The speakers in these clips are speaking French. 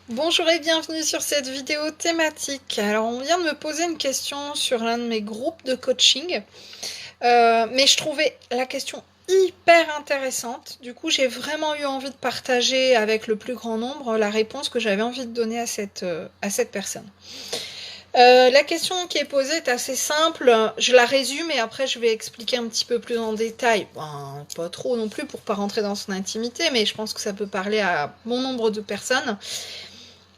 Bonjour et bienvenue sur cette vidéo thématique. Alors on vient de me poser une question sur l'un de mes groupes de coaching, mais je trouvais la question hyper intéressante. Du coup j'ai vraiment eu envie de partager avec le plus grand nombre la réponse que j'avais envie de donner à cette personne. La question qui est posée est assez simple, je la résume et après je vais expliquer un petit peu plus en détail, pas trop non plus pour pas rentrer dans son intimité, mais je pense que ça peut parler à bon nombre de personnes.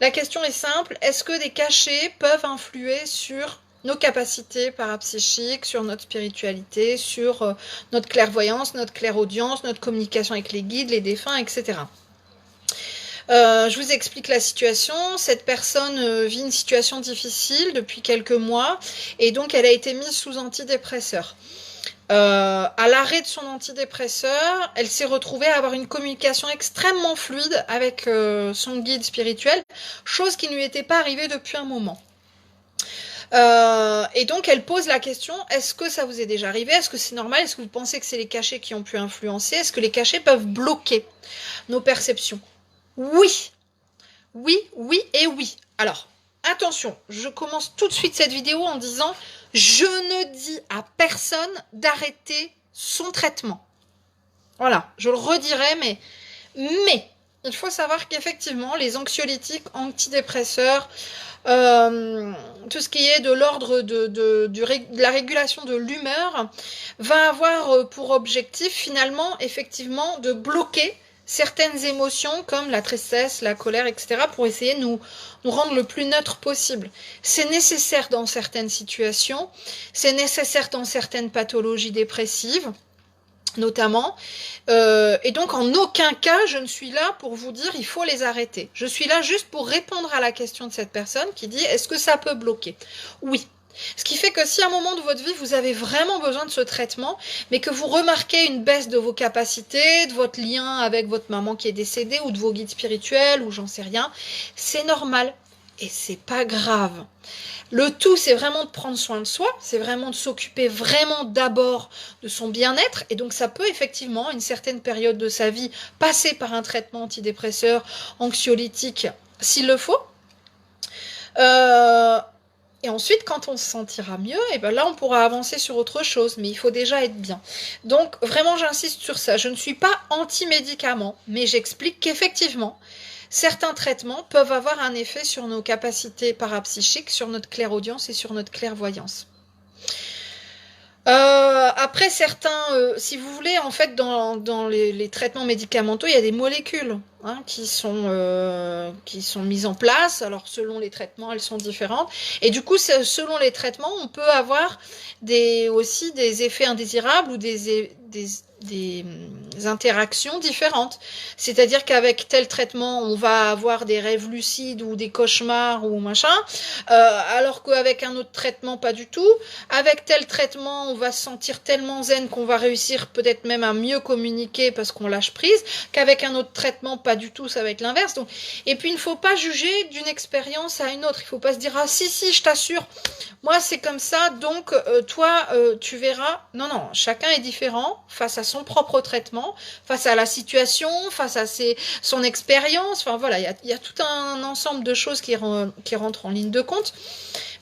La question est simple, est-ce que des cachets peuvent influer sur nos capacités parapsychiques, sur notre spiritualité, sur notre clairvoyance, notre clairaudience, notre communication avec les guides, les défunts, etc. Je vous explique la situation. Cette personne vit une situation difficile depuis quelques mois et donc elle a été mise sous antidépresseur. À l'arrêt de son antidépresseur, elle s'est retrouvée à avoir une communication extrêmement fluide avec son guide spirituel, chose qui ne lui était pas arrivée depuis un moment. Et donc elle pose la question, est-ce que ça vous est déjà arrivé? Est-ce que c'est normal? Est-ce que vous pensez que c'est les cachets qui ont pu influencer? Est-ce que les cachets peuvent bloquer nos perceptions? Oui, oui, oui et oui. Alors, attention, je commence tout de suite cette vidéo en disant je ne dis à personne d'arrêter son traitement. Voilà, je le redirai, mais il faut savoir qu'effectivement, les anxiolytiques, antidépresseurs, tout ce qui est de l'ordre de la régulation de l'humeur, va avoir pour objectif finalement, effectivement, de bloquer certaines émotions comme la tristesse, la colère, etc. pour essayer de nous rendre le plus neutre possible. C'est nécessaire dans certaines situations, c'est nécessaire dans certaines pathologies dépressives, notamment, et donc en aucun cas je ne suis là pour vous dire il faut les arrêter. Je suis là juste pour répondre à la question de cette personne qui dit est-ce que ça peut bloquer? Oui. Ce qui fait que si à un moment de votre vie vous avez vraiment besoin de ce traitement, mais que vous remarquez une baisse de vos capacités, de votre lien avec votre maman qui est décédée ou de vos guides spirituels ou j'en sais rien, c'est normal et c'est pas grave. Le tout, c'est vraiment de prendre soin de soi, c'est vraiment de s'occuper vraiment d'abord de son bien-être, et donc ça peut effectivement, une certaine période de sa vie, passer par un traitement antidépresseur, anxiolytique, s'il le faut. Et ensuite, quand on se sentira mieux, et ben là, on pourra avancer sur autre chose, mais il faut déjà être bien. Donc, vraiment, j'insiste sur ça. Je ne suis pas anti-médicaments, mais j'explique qu'effectivement, certains traitements peuvent avoir un effet sur nos capacités parapsychiques, sur notre clairaudience et sur notre clairvoyance. Après certains, si vous voulez, en fait, dans les traitements médicamenteux, il y a des molécules qui sont mises en place. Alors selon les traitements, elles sont différentes. Et du coup, selon les traitements, on peut avoir aussi des effets indésirables ou des interactions différentes. C'est-à-dire qu'avec tel traitement, on va avoir des rêves lucides ou des cauchemars ou machin, alors qu'avec un autre traitement, pas du tout. Avec tel traitement, on va se sentir tellement zen qu'on va réussir peut-être même à mieux communiquer parce qu'on lâche prise, qu'avec un autre traitement, pas du tout, ça va être l'inverse. Donc, et puis, il ne faut pas juger d'une expérience à une autre. Il ne faut pas se dire, ah si, je t'assure, moi c'est comme ça, donc toi, tu verras. Non, chacun est différent face à son propre traitement, face à la situation, face à son expérience. Enfin voilà, il y a tout un ensemble de choses qui rentrent en ligne de compte.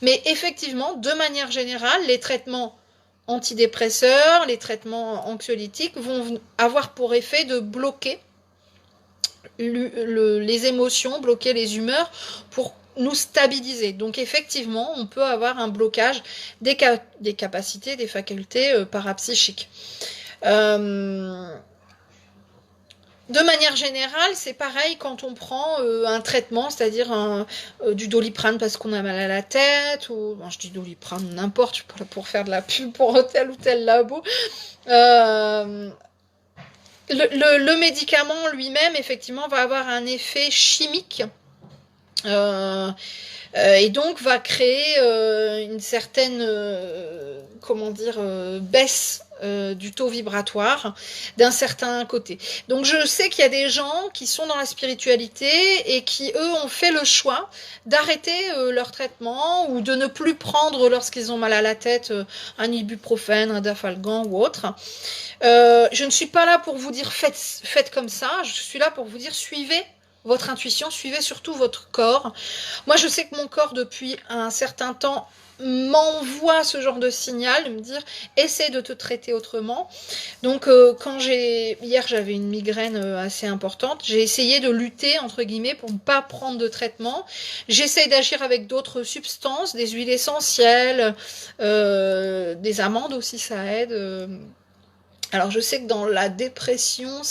Mais effectivement, de manière générale, les traitements antidépresseurs, les traitements anxiolytiques vont avoir pour effet de bloquer les émotions, bloquer les humeurs pour nous stabiliser. Donc effectivement, on peut avoir un blocage des capacités, des facultés parapsychiques. De manière générale, c'est pareil quand on prend un traitement, c'est-à-dire du Doliprane parce qu'on a mal à la tête, ou je dis Doliprane, n'importe, pour faire de la pub pour tel ou tel labo. Le médicament lui-même, effectivement, va avoir un effet chimique et donc va créer une certaine baisse du taux vibratoire d'un certain côté. Donc je sais qu'il y a des gens qui sont dans la spiritualité et qui eux ont fait le choix d'arrêter leur traitement ou de ne plus prendre lorsqu'ils ont mal à la tête un ibuprofène, un dafalgan ou autre. Je ne suis pas là pour vous dire faites comme ça, je suis là pour vous dire suivez votre intuition, suivez surtout votre corps. Moi, je sais que mon corps, depuis un certain temps, m'envoie ce genre de signal, de me dire, essaie de te traiter autrement. Donc, hier, j'avais une migraine assez importante, j'ai essayé de lutter, entre guillemets, pour ne pas prendre de traitement. J'essaye d'agir avec d'autres substances, des huiles essentielles, des amandes aussi, ça aide. Alors, je sais que dans la dépression,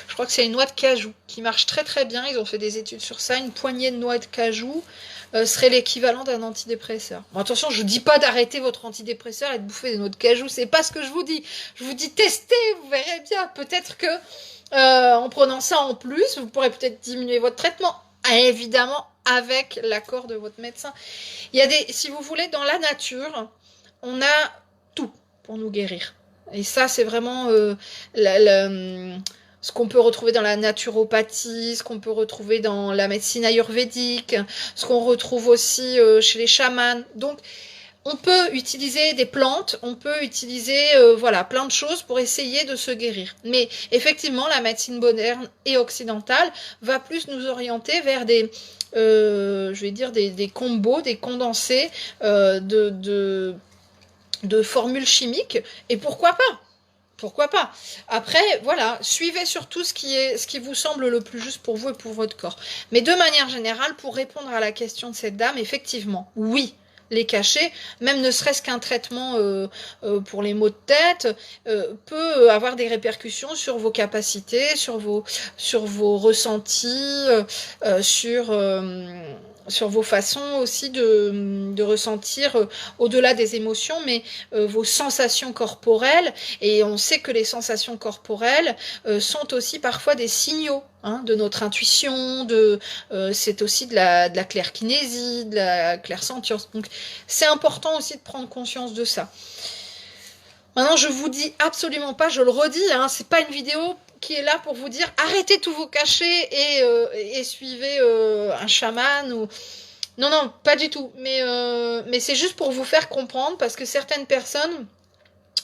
je crois que c'est une noix de cajou qui marche très très bien. Ils ont fait des études sur ça. Une poignée de noix de cajou serait l'équivalent d'un antidépresseur. Bon, attention, je ne dis pas d'arrêter votre antidépresseur et de bouffer des noix de cajou. C'est pas ce que je vous dis. Je vous dis testez, vous verrez bien. Peut-être que en prenant ça en plus, vous pourrez peut-être diminuer votre traitement. Évidemment, avec l'accord de votre médecin. Il y a si vous voulez, dans la nature, on a tout pour nous guérir. Et ça, c'est vraiment ce qu'on peut retrouver dans la naturopathie, ce qu'on peut retrouver dans la médecine ayurvédique, ce qu'on retrouve aussi chez les chamans. Donc, on peut utiliser des plantes, on peut utiliser voilà, plein de choses pour essayer de se guérir. Mais effectivement, la médecine moderne et occidentale va plus nous orienter vers des je vais dire des combos, des condensés de formules chimiques. Et pourquoi pas? Pourquoi pas? Après, voilà, suivez surtout ce qui vous semble le plus juste pour vous et pour votre corps. Mais de manière générale, pour répondre à la question de cette dame, effectivement, oui, les cachets, même ne serait-ce qu'un traitement pour les maux de tête, peut avoir des répercussions sur vos capacités, sur vos ressentis, sur vos façons aussi de ressentir, au-delà des émotions, mais vos sensations corporelles. Et on sait que les sensations corporelles sont aussi parfois des signaux de notre intuition, c'est aussi de la clairkinésie, de la clairsentience. Donc c'est important aussi de prendre conscience de ça. Maintenant, je vous dis absolument pas, je le redis, c'est pas une vidéo qui est là pour vous dire arrêtez tous vos cachets et suivez un chaman ou non, pas du tout, mais c'est juste pour vous faire comprendre, parce que certaines personnes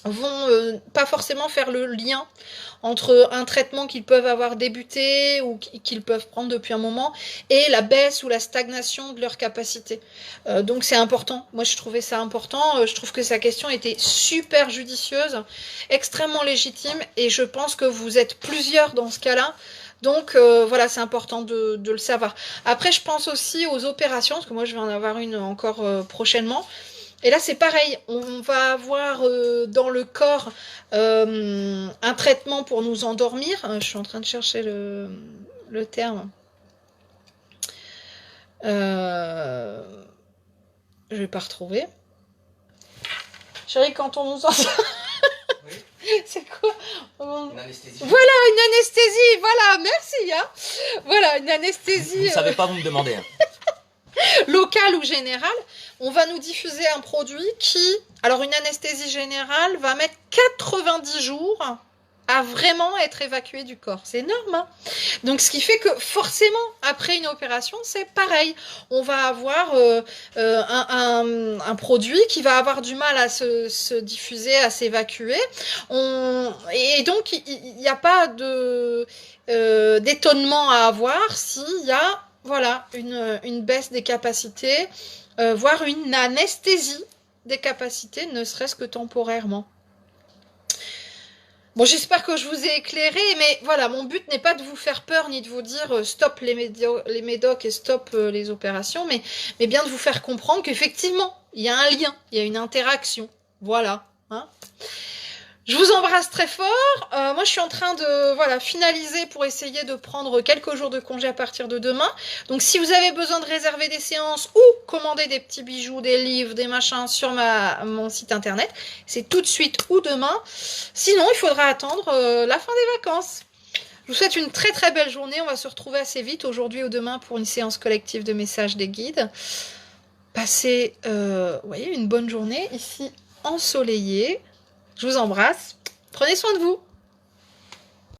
vont pas forcément faire le lien entre un traitement qu'ils peuvent avoir débuté ou qu'ils peuvent prendre depuis un moment et la baisse ou la stagnation de leur capacité. Donc c'est important. Moi, je trouvais ça important. Je trouve que sa question était super judicieuse, extrêmement légitime, et je pense que vous êtes plusieurs dans ce cas-là. Donc voilà, c'est important de le savoir. Après, je pense aussi aux opérations, parce que moi, je vais en avoir une encore prochainement. Et là, c'est pareil, on va avoir dans le corps un traitement pour nous endormir. Je suis en train de chercher le terme. Je vais pas retrouver. Chérie, quand on nous endort... Oui. C'est quoi? Une anesthésie. Voilà, une anesthésie, voilà, merci. Voilà, une anesthésie... Vous ne savez pas, vous me demandez. Locale ou générale, on va nous diffuser un produit qui, alors une anesthésie générale, va mettre 90 jours à vraiment être évacué du corps. C'est énorme, Donc, ce qui fait que forcément, après une opération, c'est pareil. On va avoir un produit qui va avoir du mal à se diffuser, à s'évacuer. Et donc, il n'y a pas d'étonnement à avoir s'il y a une baisse des capacités, voire une anesthésie des capacités, ne serait-ce que temporairement. Bon, j'espère que je vous ai éclairé, mais voilà, mon but n'est pas de vous faire peur, ni de vous dire stop les médocs et stop les opérations, mais bien de vous faire comprendre qu'effectivement, il y a un lien, il y a une interaction. Voilà. Je vous embrasse très fort. Moi, je suis en train de finaliser pour essayer de prendre quelques jours de congé à partir de demain. Donc, si vous avez besoin de réserver des séances ou commander des petits bijoux, des livres, des machins sur mon site internet, c'est tout de suite ou demain. Sinon, il faudra attendre la fin des vacances. Je vous souhaite une très très belle journée. On va se retrouver assez vite aujourd'hui ou demain pour une séance collective de messages des guides. Passez une bonne journée ici ensoleillée. Je vous embrasse. Prenez soin de vous.